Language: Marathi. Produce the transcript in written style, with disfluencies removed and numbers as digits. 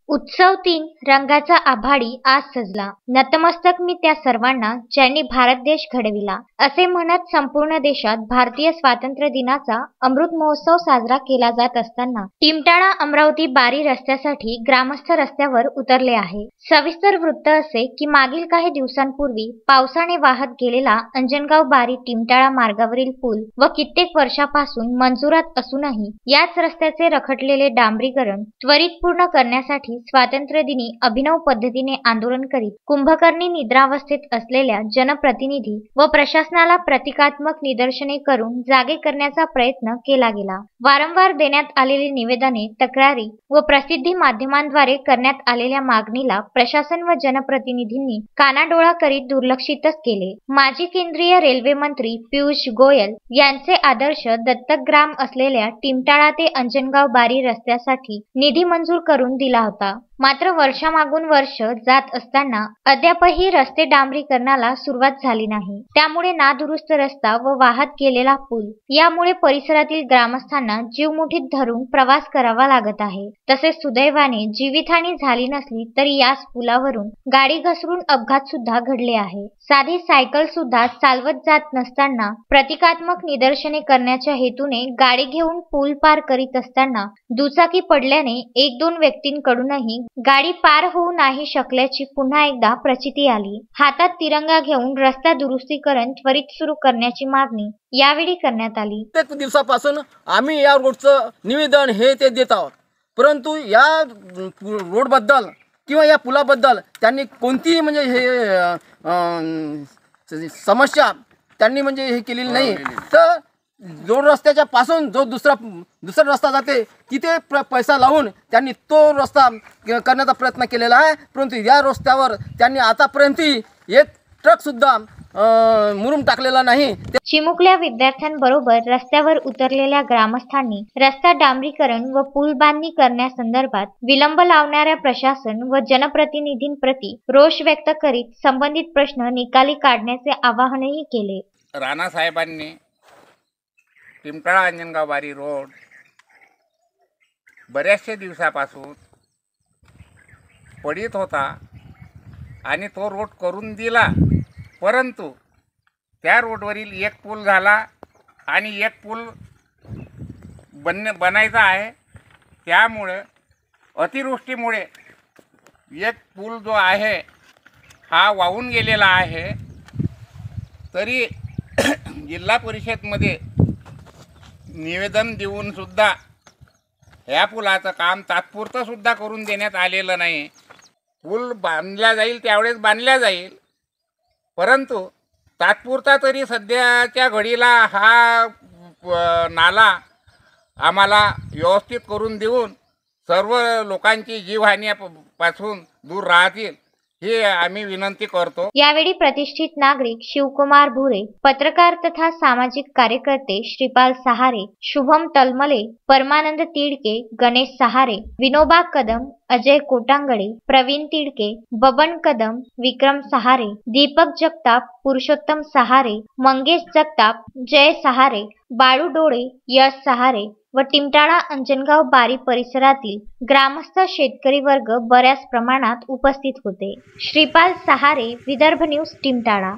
उत्सव 3 रंगाचा आभाळी आज सजला. नतमस्तक मी त्या सर्वांना ज्यांनी भारत देश घडविला, असे म्हणत संपूर्ण देशात भारतीय स्वातंत्र्य दिनाचा अमृत महोत्सव साजरा केला जात असताना टीमटाळा अमरावती बारी रस्त्यासाठी ग्रामस्थ रस्त्यावर उतरले आहे. सविस्तर वृत्त असे की मागील काही दिवसांपूर्वी पावसाने वाहत गेलेला अंजनगाव बारी टीमटाळा मार्गावरील पूल व कित्येक वर्षापासून मंजुरात असूनही याच रस्त्याचे रखडलेले डांबरीकरण त्वरित पूर्ण करण्यासाठी स्वातंत्र्य दिनी अभिनव पद्धतीने आंदोलन करीत कुंभकर्णी निद्रावस्थेत असलेल्या जनप्रतिनिधी व प्रशासनाला प्रतिकात्मक निदर्शने करून जागे करण्याचा प्रयत्न केला गेला. वारंवार देण्यात आलेली निवेदने, तक्रारी व प्रसिद्धी माध्यमांद्वारे करण्यात आलेल्या मागणीला प्रशासन व जनप्रतिनिधींनी कानाडोळा करीत दुर्लक्षितच केले. माजी केंद्रीय रेल्वे मंत्री पियुष गोयल यांचे आदर्श दत्तक ग्राम असलेल्या टीमटाळा ते अंजनगाव बारी रस्त्यासाठी निधी मंजूर करून दिला होता. मात्र वर्षामागून वर्ष जात असताना अद्यापही रस्ते डांबरीकरणाला सुरुवात झाली नाही. त्यामुळे नादुरुस्त रस्ता व वाहत गेलेला पूल यामुळे परिसरातील ग्रामस्थांना जीव मुठीत धरून प्रवास करावा लागत आहे. तसेच सुदैवाने जीवितहानी झाली नसली तरी याच पुलावरून गाडी घसरून अपघात सुद्धा घडले आहे. साधी सायकल सुद्धा चालवत जात नसताना प्रतिकात्मक निदर्शने करण्याच्या हेतूने गाडी घेऊन पूल पार करीत असताना दुचाकी पडल्याने 1-2 व्यक्तींकडूनही गाडी पार होऊ नाही शकल्याची पुन्हा एकदा प्रचिती आली. हातात तिरंगा घेऊन रस्ता दुरुस्तीकरण त्वरित सुरू करण्याची मागणी यावेळी करण्यात आली. प्रत्येक दिवसापासून आम्ही या रोडचं निवेदन हे ते देत आहोत, परंतु या रोडबद्दल किंवा या पुलाबद्दल त्यांनी कोणतीही म्हणजे हे समस्या त्यांनी म्हणजे हे केलेली नाही. तर जोड रस्त्याच्या पासून जो दुसरा रस्ता जाते तिथे पैसा लावून त्यांनी तो रस्ता करण्याचा प्रयत्न केलेला आहे, परंतु या रस्त्यावर त्यांनी आतापर्यंत एक ट्रक सुद्धा मुरुम टाकलेला नाही. चिमुकल्या विद्यार्थ्यांबरोबर रस्त्यावर उतरलेल्या ग्रामस्थांनी रस्ता डांबरीकरण व पूल बांधणी करण्यासंदर्भात विलंब लावणाऱ्या प्रशासन व जनप्रतिनिधींप्रती रोष व्यक्त करीत संबंधित प्रश्न निकाली काढण्याचे आवाहनही केले. राणासाहेबांनी टीमटाळा अंजनगाव बारी रोड बऱ्याचशा दिवसापासून पडित होता आणि तो रोड करून दिला, परंतु त्या रोडवरील एक पूल झाला आणि एक पूल बनायचा आहे. त्यामुळे अतिवृष्टीमुळे एक पूल जो आहे हा वाहून गेलेला आहे. तरी जिल्हा परिषदमध्ये निवेदन देऊन सुद्धा ह्या पुलाचं काम तात्पुरतं सुद्धा करून देण्यात आलेलं नाही. पूल बांधला जाईल त्यावेळेस बांधला जाईल, परंतु तात्पुरता तरी सध्याच्या घडीला हा नाला आम्हाला व्यवस्थित करून देऊन सर्व लोकांची जीवहानीपासून दूर राहतील हे आम्ही विनंती करतो. यावेळी प्रतिष्ठित नागरिक शिवकुमार भुरे, पत्रकार तथा सामाजिक कार्यकर्ते श्रीपाल सहारे, शुभम तलमले, परमानंद तिडके, गणेश सहारे, विनोबा कदम, अजय कोटांगडे, प्रवीण तिडके, बबन कदम, विक्रम सहारे, दीपक जगताप, पुरुषोत्तम सहारे, मंगेश जगताप, जय सहारे, बाळू डोळे, यश सहारे व टीमटाळा अंजनगाव बारी परिसरातील ग्रामस्थ शेतकरी वर्ग बऱ्याच प्रमाणात उपस्थित होते. श्रीपाल सहारे, विदर्भ न्यूज, टीमटाळा.